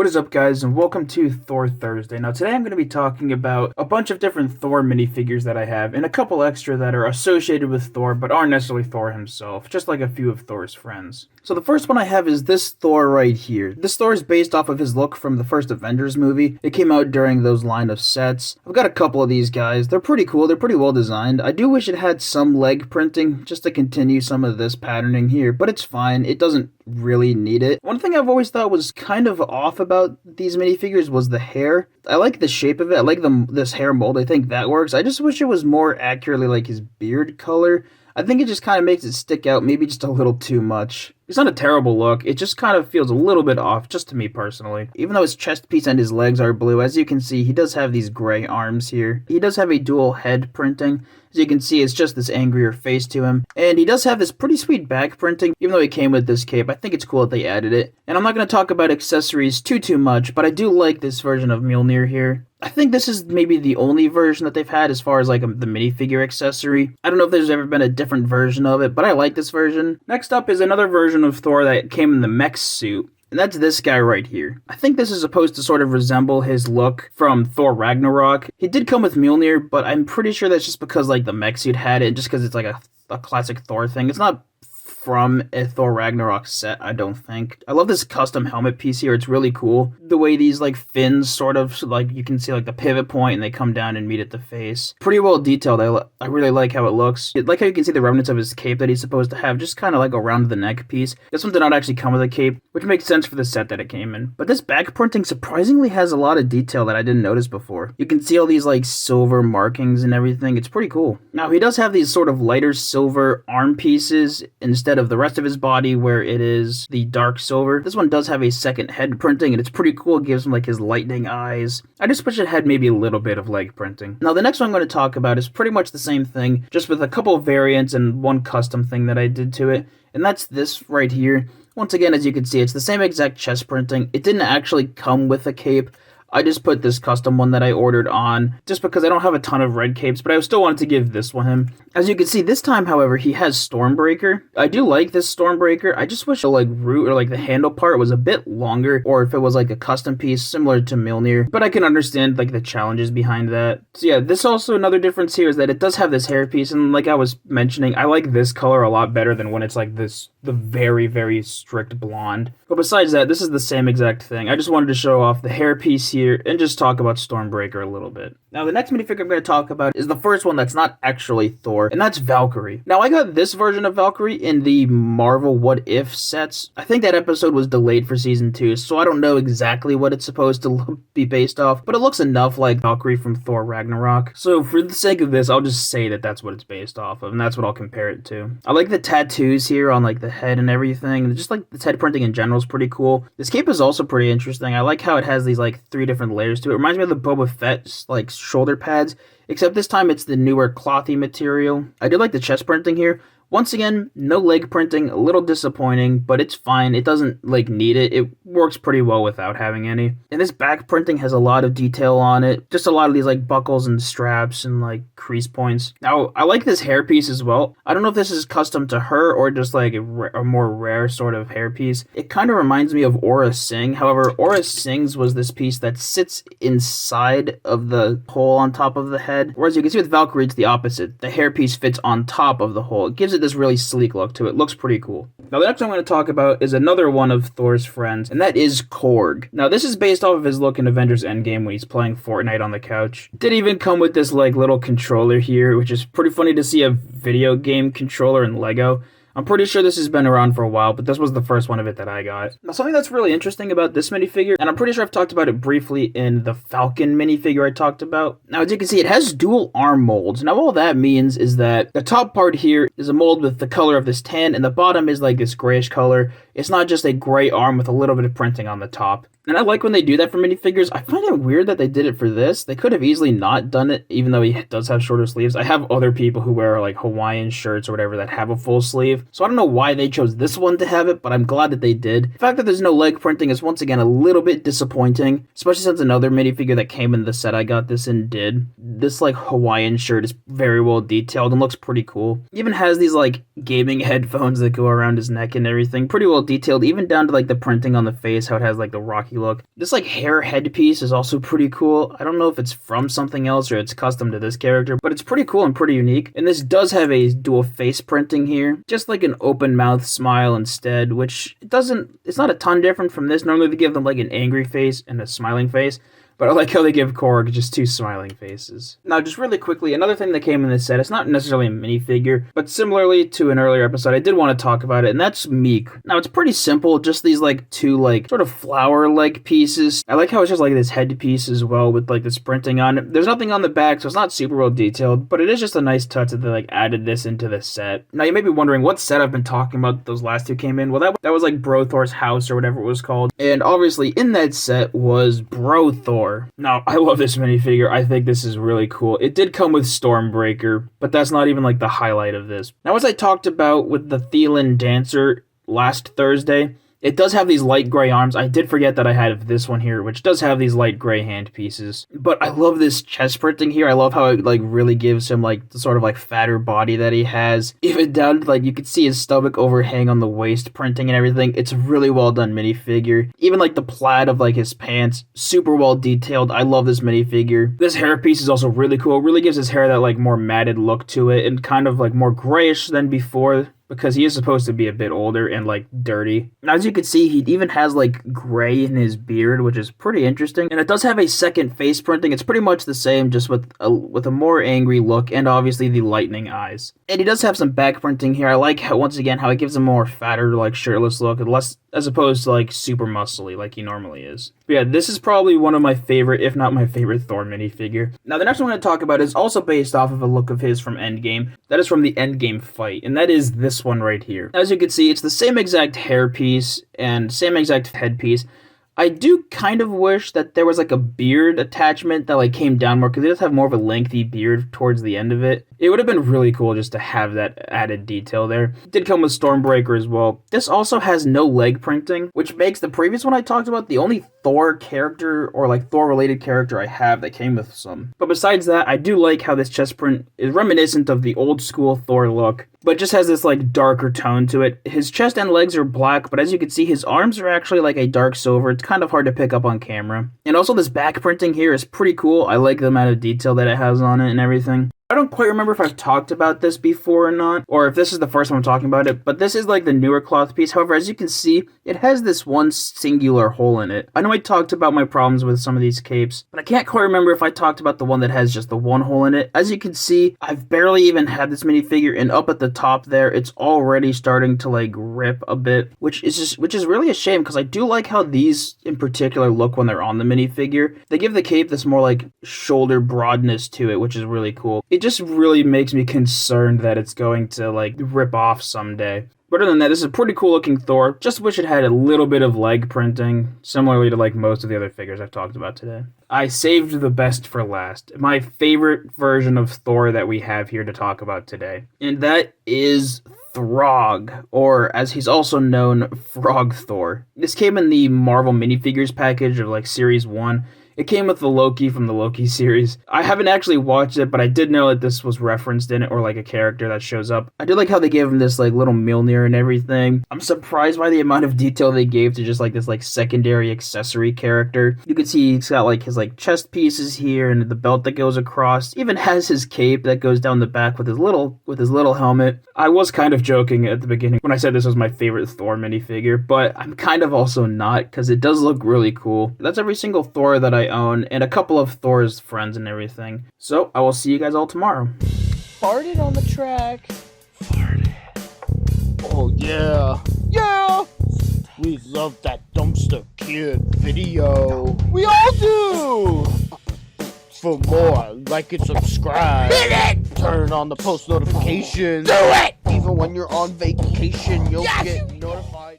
What is up, guys, and welcome to Thor Thursday. Now, today I'm going to be talking about a bunch of different Thor minifigures that I have, and a couple extra that are associated with Thor, but aren't necessarily Thor himself, just like a few of Thor's friends. So the first one I have is this Thor right here. This Thor is based off of his look from the first Avengers movie. It came out during those line of sets. I've got a couple of these guys. They're pretty cool. They're pretty well designed. I do wish it had some leg printing, just to continue some of this patterning here, but it's fine. It doesn't really need it. One thing I've always thought was kind of off about these minifigures was the hair. I like the shape of it. I like this hair mold. I think that works. I just wish it was more accurately like his beard color. I think it just kind of makes it stick out, maybe just a little too much. It's not a terrible look, it just kind of feels a little bit off, just to me personally. Even though his chest piece and his legs are blue, as you can see, he does have these gray arms here. He does have a dual head printing. As you can see, it's just this angrier face to him. And he does have this pretty sweet back printing, even though he came with this cape. I think it's cool that they added it. And I'm not going to talk about accessories too much, but I do like this version of Mjolnir here. I think this is maybe the only version that they've had as far as like the minifigure accessory. I don't know if there's ever been a different version of it, but I like this version. Next up is another version of Thor that came in the mech suit. And that's this guy right here. I think this is supposed to sort of resemble his look from Thor Ragnarok. He did come with Mjolnir, but I'm pretty sure that's just because like the mech suit had it, just because it's like a classic Thor thing. It's not from a Thor Ragnarok set, I don't think. I love this custom helmet piece here. It's really cool. The way these like fins sort of like you can see like the pivot point and they come down and meet at the face. Pretty well detailed. I really like how it looks. I like how you can see the remnants of his cape that he's supposed to have just kind of like around the neck piece. This one did not actually come with a cape, which makes sense for the set that it came in. But this back printing surprisingly has a lot of detail that I didn't notice before. You can see all these like silver markings and everything. It's pretty cool. Now he does have these sort of lighter silver arm pieces instead of the rest of his body where it is the dark silver. This one does have a second head printing and it's pretty cool. It gives him like his lightning eyes. I just wish it had maybe a little bit of leg printing. Now the next one I'm going to talk about is pretty much the same thing, just with a couple of variants and one custom thing that I did to it, and that's this right here. Once again, as you can see, it's the same exact chest printing. It didn't actually come with a cape. I just put this custom one that I ordered on just because I don't have a ton of red capes, but I still wanted to give this one him. As you can see, this time, however, he has Stormbreaker. I do like this Stormbreaker. I just wish the like root or like the handle part was a bit longer, or if it was like a custom piece similar to Mjolnir, but I can understand like the challenges behind that. So yeah, this also another difference here is that it does have this hair piece, and like I was mentioning, I like this color a lot better than when it's like this, the very strict blonde. But besides that, this is the same exact thing. I just wanted to show off the hair piece here and just talk about Stormbreaker a little bit. Now, the next minifigure I'm going to talk about is the first one that's not actually Thor, and that's Valkyrie. Now, I got this version of Valkyrie in the Marvel What If sets. I think that episode was delayed for season 2, so I don't know exactly what it's supposed to be based off, but it looks enough like Valkyrie from Thor Ragnarok. So for the sake of this, I'll just say that that's what it's based off of, and that's what I'll compare it to. I like the tattoos here on like the head and everything, and just like the head printing in general is pretty cool. This cape is also pretty interesting. I like how it has these like 3 different layers to it. It reminds me of the Boba Fett like shoulder pads, except this time it's the newer clothy material. I do like the chest printing here. Once again, no leg printing, a little disappointing, but it's fine. It doesn't like need it. It works pretty well without having any. And this back printing has a lot of detail on it. Just a lot of these like buckles and straps and like crease points. Now, I like this hair piece as well. I don't know if this is custom to her or just like a more rare sort of hair piece. It kind of reminds me of Aura Singh. However, Aura Singh's was this piece that sits inside of the hole on top of the head. Whereas you can see with Valkyrie, it's the opposite. The hair piece fits on top of the hole. It gives it this really sleek look to it. Looks pretty cool. Now the next one I'm going to talk about is another one of Thor's friends, and that is Korg. Now this is based off of his look in Avengers Endgame when he's playing Fortnite on the couch. It did even come with this like little controller here, which is pretty funny to see a video game controller in Lego. I'm pretty sure this has been around for a while, but this was the first one of it that I got. Now, something that's really interesting about this minifigure, and I'm pretty sure I've talked about it briefly in the Falcon minifigure I talked about. Now, as you can see, it has dual arm molds. Now, all that means is that the top part here is a mold with the color of this tan, and the bottom is like this grayish color. It's not just a gray arm with a little bit of printing on the top. And I like when they do that for minifigures. I find it weird that they did it for this. They could have easily not done it, even though he does have shorter sleeves. I have other people who wear like Hawaiian shirts or whatever that have a full sleeve. So I don't know why they chose this one to have it, but I'm glad that they did. The fact that there's no leg printing is once again a little bit disappointing, especially since another minifigure that came in the set I got this in did. This like Hawaiian shirt is very well detailed and looks pretty cool. He even has these like gaming headphones that go around his neck and everything. Pretty well detailed, even down to like the printing on the face, how it has like the rocky look. This like hair headpiece is also pretty cool. I don't know if it's from something else or it's custom to this character, but it's pretty cool and pretty unique. And this does have a dual face printing here, just like an open mouth smile instead, which it's not a ton different from this. Normally they give them like an angry face and a smiling face, but I like how they give Korg just 2 smiling faces. Now, just really quickly, another thing that came in this set, it's not necessarily a minifigure, but similarly to an earlier episode, I did want to talk about it, and that's Meek. Now, it's pretty simple, just these, like, 2, like, sort of flower-like pieces. I like how it's just, like, this headpiece as well with, like, this printing on it. There's nothing on the back, so it's not super well detailed, but it is just a nice touch that they, like, added this into the set. Now, you may be wondering what set I've been talking about those last 2 came in. Well, that was, like, Bro Thor's house or whatever it was called, and obviously in that set was Bro Thor. Now, I love this minifigure. I think this is really cool. It did come with Stormbreaker, but that's not even like the highlight of this. Now, as I talked about with the Thielen Dancer last Thursday, it does have these light gray arms. I did forget that I had this one here, which does have these light gray hand pieces. But I love this chest printing here. I love how it like really gives him like the sort of like fatter body that he has. Even down to like you could see his stomach overhang on the waist printing and everything. It's a really well done minifigure. Even like the plaid of like his pants, super well detailed. I love this minifigure. This hairpiece is also really cool. It really gives his hair that like more matted look to it and kind of like more grayish than before, because he is supposed to be a bit older and, like, dirty. And as you can see, he even has, like, gray in his beard, which is pretty interesting. And it does have a second face printing. It's pretty much the same, just with a more angry look and, obviously, the lightning eyes. And he does have some back printing here. I like, how, once again, how it gives him a more fatter, like, shirtless look, and less, as opposed to, like, super muscly, like he normally is. But yeah, this is probably one of my favorite, if not my favorite, Thor minifigure. Now, the next one I'm going to talk about is also based off of a look of his from Endgame. That is from the Endgame fight, and that is this one right here. As you can see, it's the same exact hairpiece and same exact headpiece. I do kind of wish that there was like a beard attachment that like came down more, because it does have more of a lengthy beard towards the end of it. It would have been really cool just to have that added detail there. It did come with Stormbreaker as well. This also has no leg printing, which makes the previous one I talked about the only Thor character or like Thor related character I have that came with some. But besides that, I do like how this chest print is reminiscent of the old school Thor look, but just has this like darker tone to it. His chest and legs are black, but as you can see, his arms are actually like a dark silver. It's kind of hard to pick up on camera. And also this back printing here is pretty cool. I like the amount of detail that it has on it and everything. I don't quite remember if I've talked about this before or not, or if this is the first time I'm talking about it, but this is like the newer cloth piece. However, as you can see, it has this one singular hole in it. I know I talked about my problems with some of these capes, but I can't quite remember if I talked about the one that has just the one hole in it. As you can see, I've barely even had this minifigure, and up at the top there, it's already starting to like rip a bit, which is really a shame, because I do like how these in particular look when they're on the minifigure. They give the cape this more like shoulder broadness to it, which is really cool. It just really makes me concerned that it's going to like rip off someday. But other than that, this is a pretty cool looking Thor. Just wish it had a little bit of leg printing, similarly to like most of the other figures I've talked about today. I saved the best for last. My favorite version of Thor that we have here to talk about today. And that is Throgg, or as he's also known, Frog Thor. This came in the Marvel minifigures package of like Series 1. It came with the Loki from the Loki series. I haven't actually watched it, but I did know that this was referenced in it, or like a character that shows up. I did like how they gave him this like little Mjolnir and everything. I'm surprised by the amount of detail they gave to just like this like secondary accessory character. You can see he's got like his like chest pieces here and the belt that goes across. Even has his cape that goes down the back with his little helmet. I was kind of joking at the beginning when I said this was my favorite Thor minifigure, but I'm kind of also not, because it does look really cool. That's every single Thor that I own, and a couple of Thor's friends and everything. So I will see you guys all tomorrow. Farted on the track. Farted. Oh yeah. Yeah! We love that Dumpster Kid video. We all do! For more, like and subscribe. Hit it! Turn on the post notifications. Do it! Even when you're on vacation, you'll get notified.